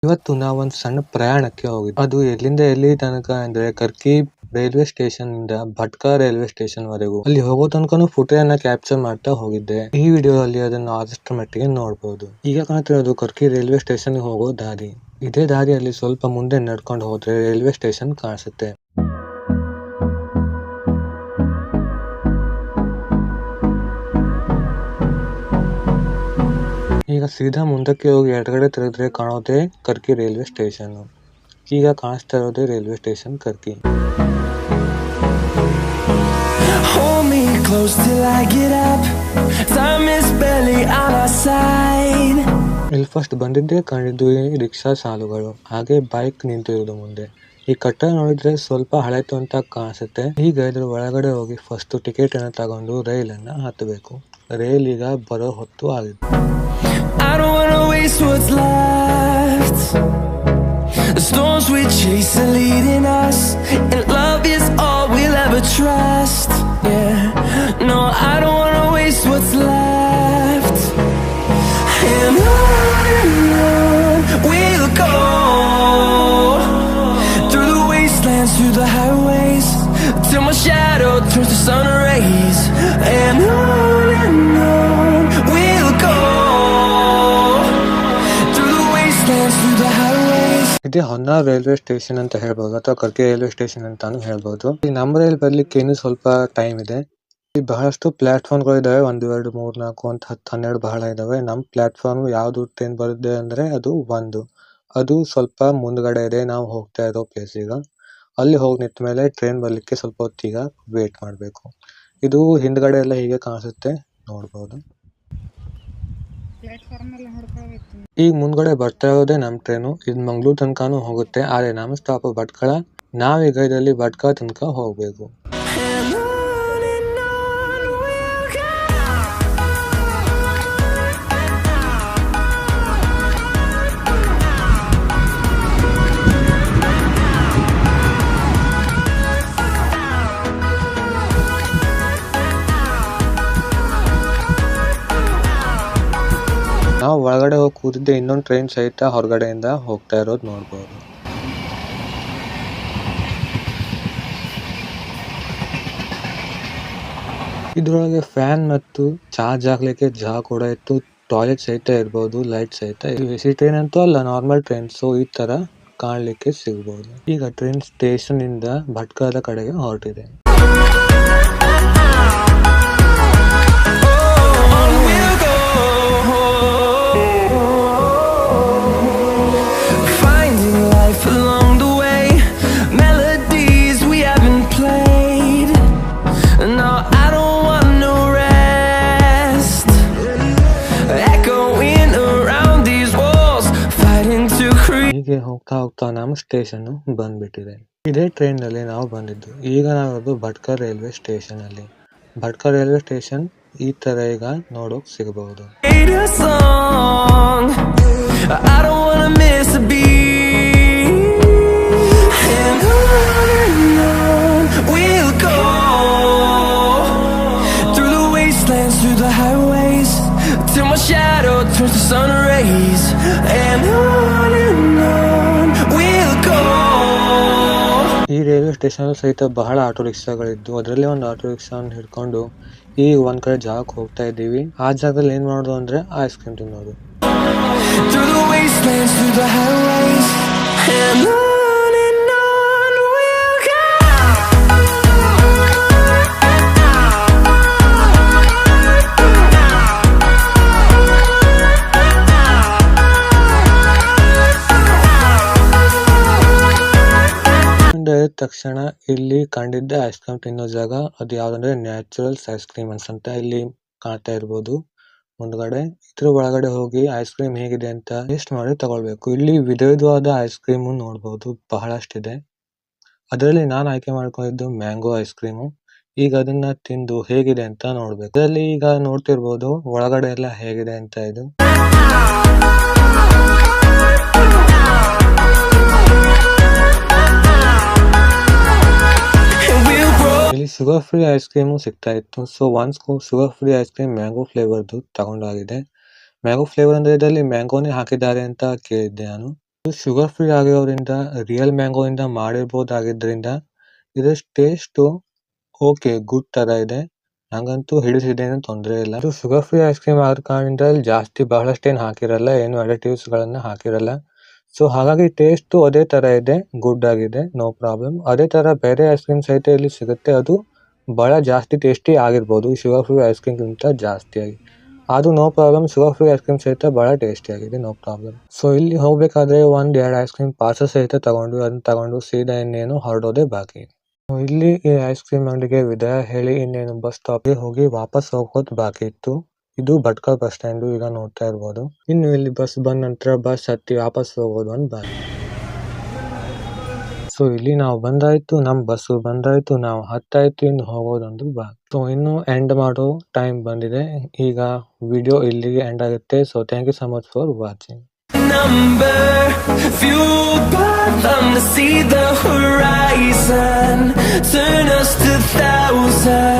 ಇವತ್ತು ನಾವೊಂದು ಸಣ್ಣ ಪ್ರಯಾಣಕ್ಕೆ ಹೋಗಿದ್ವಿ. ಅದು ಎಲ್ಲಿಂದ ಎಲ್ಲಿ ತನಕ ಅಂದ್ರೆ ಕರ್ಕಿ ರೈಲ್ವೆ ಸ್ಟೇಷನ್ ಇಂದ ಭಟ್ಕಳ ರೈಲ್ವೆ ಸ್ಟೇಷನ್ ವರೆಗೂ. ಅಲ್ಲಿ ಹೋಗೋ ತನಕನೂ ಫುಟೇಜ್ ಕ್ಯಾಪ್ಚರ್ ಮಾಡ್ತಾ ಹೋಗಿದ್ದೆ. ಈ ವಿಡಿಯೋದಲ್ಲಿ ಅದನ್ನು ಆದಷ್ಟು ಮಟ್ಟಿಗೆ ನೋಡಬಹುದು. ಈಗ ಕಾಣ್ತಿರೋದು ಕರ್ಕಿ ರೈಲ್ವೆ ಸ್ಟೇಷನ್ ಗೆ ಹೋಗೋ ದಾರಿ. ಇದೇ ದಾರಿಯಲ್ಲಿ ಸ್ವಲ್ಪ ಮುಂದೆ ನಡ್ಕೊಂಡು ಹೋದ್ರೆ ರೈಲ್ವೆ ಸ್ಟೇಷನ್ ಕಾಣಿಸುತ್ತೆ. ಈಗ ಸೀದಾ ಮುಂದಕ್ಕೆ ಹೋಗಿ ಎಡಗಡೆ ತಿರುಗಿದ್ರೆ ಕಾಣೋದೇ ಕರ್ಕಿ ರೈಲ್ವೆ ಸ್ಟೇಷನ್. ಈಗ ಕಾಣಿಸ್ತಾ ಇರೋದೇ ರೈಲ್ವೆ ಸ್ಟೇಷನ್ ಕರ್ಕಿ. ಇಲ್ಲಿ ಫಸ್ಟ್ ಬಂದಿದ್ದೇ ಕಂಡಿದ್ದು ಈ ರಿಕ್ಷಾ ಸಾಲುಗಳು, ಹಾಗೆ ಬೈಕ್ ನಿಂತಿರೋದು ಮುಂದೆ. ಈ ಕಟ್ಟಡ ನೋಡಿದ್ರೆ ಸ್ವಲ್ಪ ಹಳೆತು ಅಂತ ಕಾಣಿಸುತ್ತೆ. ಈಗ ಇದ್ರ ಒಳಗಡೆ ಹೋಗಿ ಫಸ್ಟ್ ಟಿಕೆಟ್ ಅನ್ನು ತಗೊಂಡು ರೈಲನ್ನ ಹತ್ತಬೇಕು. ರೈಲ್ ಈಗ ಬರೋ ಹೊತ್ತು ಆಗಿದೆ. I don't wanna waste what's left. The storms we chase are leading us, and love is all we'll ever trust. Yeah, no, I don't wanna waste what's left. And on we'll go, through the wastelands, through the highways, till my shadow turns to sun rays. And on we'll go. ಇದೇ Honnavar railway station ಅಂತ ಹೇಳ್ಬಹುದು, ಅಥವಾ ಕರ್ಕಿ railway station ಅಂತಾನು ಹೇಳ್ಬಹುದು. ಈ ನಮ್ಮ rail ಬರ್ಲಿಕ್ಕೆ ಇನ್ನು ಸ್ವಲ್ಪ ಟೈಮ್ ಇದೆ. ಇಲ್ಲಿ ಬಹಳಷ್ಟು ಪ್ಲಾಟ್ಫಾರ್ಮ್ ಗಳು ಇದಾವೆ. 1, 2, 3, 4 ಅಂತ 10, 12 ಬಹಳ ಇದಾವೆ. ನಮ್ ಪ್ಲಾಟ್ಫಾರ್ಮ್ ಯಾವ್ದು ಟ್ರೈನ್ ಬರುತ್ತೆ ಅಂದ್ರೆ ಅದು 1. ಅದು ಸ್ವಲ್ಪ ಮುಂದ್ಗಡೆ ಇದೆ. ನಾವು ಹೋಗ್ತಾ ಇರೋ ಪ್ಲೇಸ್ ಈಗ. ಅಲ್ಲಿ ಹೋಗಿ ನಿಂತ ಮೇಲೆ ಟ್ರೈನ್ ಬರ್ಲಿಕ್ಕೆ ಸ್ವಲ್ಪ ಹೊತ್ತಿಗ ವೇಟ್ ಮಾಡ್ಬೇಕು. ಇದು ಹಿಂದ್ಗಡೆ ಎಲ್ಲ ಹೀಗೆ ಕಾಣಿಸುತ್ತೆ, ನೋಡ್ಬಹುದು. ಈಗ ಮುಂದ್ಗಡೆ ಬರ್ತಾ ಇರೋದೇ ನಮ್ ಟ್ರೈನು. ಇದು ಮಂಗಳೂರು ತನಕನೂ ಹೋಗುತ್ತೆ. ಆದ್ರೆ ನಮ್ಮ ಸ್ಟಾಪ್ ಭಟ್ಕಳ. ನಾವೀಗ ಇದರಲ್ಲಿ ಭಟ್ಕಳ ತನಕ ಹೋಗ್ಬೇಕು. ನಾವು ಒಳಗಡೆ ಹೋಗಿ ಕೂತಿದ್ದೆ, ಇನ್ನೊಂದು ಟ್ರೈನ್ ಸಹಿತ ಹೊರಗಡೆಯಿಂದ ಹೋಗ್ತಾ ಇರೋದು ನೋಡ್ಬೋದು. ಇದ್ರೊಳಗೆ ಫ್ಯಾನ್ ಮತ್ತು ಚಾರ್ಜ್ ಹಾಕ್ಲಿಕ್ಕೆ ಜಾಗ ಕೂಡ ಇತ್ತು. ಟಾಯ್ಲೆಟ್ ಸಹಿತ ಇರ್ಬೋದು, ಲೈಟ್ ಸಹಿತ. ಇದು ಎಸಿ ಟ್ರೈನ್ ಅಂತೂ ಅಲ್ಲ, ನಾರ್ಮಲ್ ಟ್ರೈನ್. ಸೊ ಈ ತರ ಕಾಣ್ಲಿಕ್ಕೆ ಸಿಗ್ಬೋದು. ಈಗ ಟ್ರೈನ್ ಸ್ಟೇಷನ್ ಇಂದ ಭಟ್ಕಳದ ಕಡೆಗೆ ಹೊರಟಿದೆ. ಹೀಗೆ ಹೋಗ್ತಾ ಹೋಗ್ತಾ ನಮ್ಮ ಸ್ಟೇಷನ್ ಬಂದ್ಬಿಟ್ಟಿದೆ. ಇದೇ ಟ್ರೈನ್ ನಲ್ಲಿ ನಾವು ಬಂದಿದ್ದು. ಈಗ ನಾವಿರೋದು ಭಟ್ಕಳ ರೈಲ್ವೆ ಸ್ಟೇಷನ್ ಅಲ್ಲಿ. ಭಟ್ಕಳ ರೈಲ್ವೆ ಸ್ಟೇಷನ್ ಈ ತರ ಈಗ ನೋಡೋಕ್ ಸಿಗಬಹುದು. Till my shadow turns to sun rays. And on we'll go. ಈ ರೈಲ್ವೆ ಸ್ಟೇಷನ್ ಸಹಿತ ಬಹಳ ಆಟೋ ರಿಕ್ಷಾಗಳಿದ್ದು, ಅದರಲ್ಲಿ ಒಂದು ಆಟೋ ರಿಕ್ಷಾ ಹಿಡ್ಕೊಂಡು ಈ ಒಂದ್ ಕಡೆ ಜಾಗಕ್ಕೆ ಹೋಗ್ತಾ ಇದ್ದೀವಿ. ಆ ಜಾಗದಲ್ಲಿ ಏನ್ ಮಾಡೋದು ಅಂದ್ರೆ ಐಸ್ ಕ್ರೀಮ್ ತಿನ್ನೋದು. Through the wastelands, through the highways, and on we'll go. ತಕ್ಷಣ ಇಲ್ಲಿ ಕಂಡಿದ್ದ ಐಸ್ ಕ್ರೀಮ್ ತಿನ್ನೋ ಜಾಗ. ಅದು ಯಾವ್ದಂದ್ರೆ ನ್ಯಾಚುರಲ್ಸ್ ಐಸ್ ಕ್ರೀಮ್ ಅಂತ ಇಲ್ಲಿ ಕಾಣ್ತಾ ಇರ್ಬೋದು ಮುಂದ್ಗಡೆ. ಇದ್ರ ಒಳಗಡೆ ಹೋಗಿ ಐಸ್ ಕ್ರೀಮ್ ಹೇಗಿದೆ ಅಂತ ಟೇಸ್ಟ್ ಮಾಡಿ ತಗೊಳ್ಬೇಕು. ಇಲ್ಲಿ ವಿಧವಾದ ಐಸ್ ಕ್ರೀಮ್ ನೋಡ್ಬೋದು, ಬಹಳಷ್ಟಿದೆ. ಅದರಲ್ಲಿ ನಾನು ಆಯ್ಕೆ ಮಾಡ್ಕೊಂಡಿದ್ದು ಮ್ಯಾಂಗೋ ಐಸ್ ಕ್ರೀಮು. ಈಗ ಅದನ್ನ ತಿಂದು ಹೇಗಿದೆ ಅಂತ ನೋಡ್ಬೇಕು. ಅದರಲ್ಲಿ ಈಗ ನೋಡ್ತಿರ್ಬೋದು ಒಳಗಡೆ ಎಲ್ಲ ಹೇಗಿದೆ ಅಂತ. ಇದು ಇಲ್ಲಿ ಶುಗರ್ ಫ್ರೀ ಐಸ್ ಕ್ರೀಮು ಸಿಗ್ತಾ ಇತ್ತು. So one scoop sugar free ice cream mango ಫ್ಲೇವರ್ದು ತಗೊಂಡಾಗಿದೆ. ಮ್ಯಾಂಗೋ ಫ್ಲೇವರ್ ಅಂದ್ರೆ ಇದರಲ್ಲಿ ಮ್ಯಾಂಗೋನೇ ಹಾಕಿದ್ದಾರೆ ಅಂತ ಕೇಳಿದ್ದೆ ನಾನು. ಶುಗರ್ ಫ್ರೀ ಆಗಿರೋದ್ರಿಂದ ರಿಯಲ್ ಮ್ಯಾಂಗೋ ಇಂದ ಮಾಡಿರ್ಬೋದಾಗಿದ್ರಿಂದ ಇದರ ಟೇಸ್ಟು ಓಕೆ ಗುಡ್ ತರ ಇದೆ. ನಂಗಂತೂ ಹಿಡಿಸಿದೆ, ಏನು ತೊಂದರೆ ಇಲ್ಲ. ಇದು ಶುಗರ್ ಫ್ರೀ ಐಸ್ ಕ್ರೀಮ್ ಆದ ಕಾರಣದಿಂದ ಇಲ್ಲಿ ಜಾಸ್ತಿ ಬಹಳಷ್ಟೇನು ಹಾಕಿರಲ್ಲ, ಏನು ಅಡಿಟಿವ್ಸ್ ಗಳನ್ನ ಹಾಕಿರಲ್ಲ. ಸೊ ಹಾಗಾಗಿ ಟೇಸ್ಟ್ ಅದೇ ತರ ಇದೆ, ಗುಡ್ ಆಗಿದೆ, ನೋ ಪ್ರಾಬ್ಲಮ್. ಅದೇ ತರ ಬೇರೆ ಐಸ್ ಕ್ರೀಮ್ ಸಹಿತ ಇಲ್ಲಿ ಸಿಗುತ್ತೆ, ಅದು ಬಹಳ ಜಾಸ್ತಿ ಟೇಸ್ಟಿ ಆಗಿರ್ಬೋದು ಶುಗರ್ ಫ್ರೀ ಐಸ್ ಕ್ರೀಮ್ ಗಿಂತ ಜಾಸ್ತಿಯಾಗಿ. ಅದು no problem, sugar free ice cream ಸಹಿತ ಬಹಳ ಟೇಸ್ಟಿ ಆಗಿದೆ, ನೋ ಪ್ರಾಬ್ಲಮ್. ಸೊ ಇಲ್ಲಿ ಹೋಗ್ಬೇಕಾದ್ರೆ 1-2 ಐಸ್ ಕ್ರೀಮ್ ಪಾರ್ಸಲ್ ಸಹಿತ ಅದನ್ನ ತಗೊಂಡು ಸೀದಾ ಇನ್ನೇನು ಹೊರಡೋದೇ ಬಾಕಿ. ಇಲ್ಲಿ ಈ ಐಸ್ ಕ್ರೀಮ್ ಅಂಗಡಿಗೆ ವಿದಾಯ ಹೇಳಿ ಇನ್ನೇನು ಬಸ್ ಸ್ಟಾಪ್ಗೆ ಹೋಗಿ ವಾಪಸ್ ಹೋಗೋದು ಬಾಕಿ ಇತ್ತು. ಇದು ಭಟ್ಕಳ ಬಸ್ ಸ್ಟ್ಯಾಂಡ್, ಈಗ ನೋಡ್ತಾ ಇರ್ಬೋದು. ಇನ್ನು ಇಲ್ಲಿ ಬಸ್ ಬಂದ ನಂತರ ಬಸ್ ಹತ್ತಿ ವಾಪಸ್ ಹೋಗೋದು ಒಂದು ಬಾಕಿ. ಸೊ ಇಲ್ಲಿ ನಾವು ಬಂದಾಯ್ತು, ನಮ್ಮ ಬಸ್ಸು ಬಂದಾಯ್ತು, ನಾವು ಹತ್ತಾಯ್ತು, ಇನ್ನು ಹೋಗೋದೊಂದು ಬಾಕಿ. ಸೊ ಇನ್ನು ಎಂಡ್ ಮಾಡೋ ಟೈಮ್ ಬಂದಿದೆ. ಈಗ ವಿಡಿಯೋ ಇಲ್ಲಿಗೆ ಎಂಡ್ ಆಗುತ್ತೆ. So thank you so much for watching. Fueled by them to see the horizon, turn us to thousands.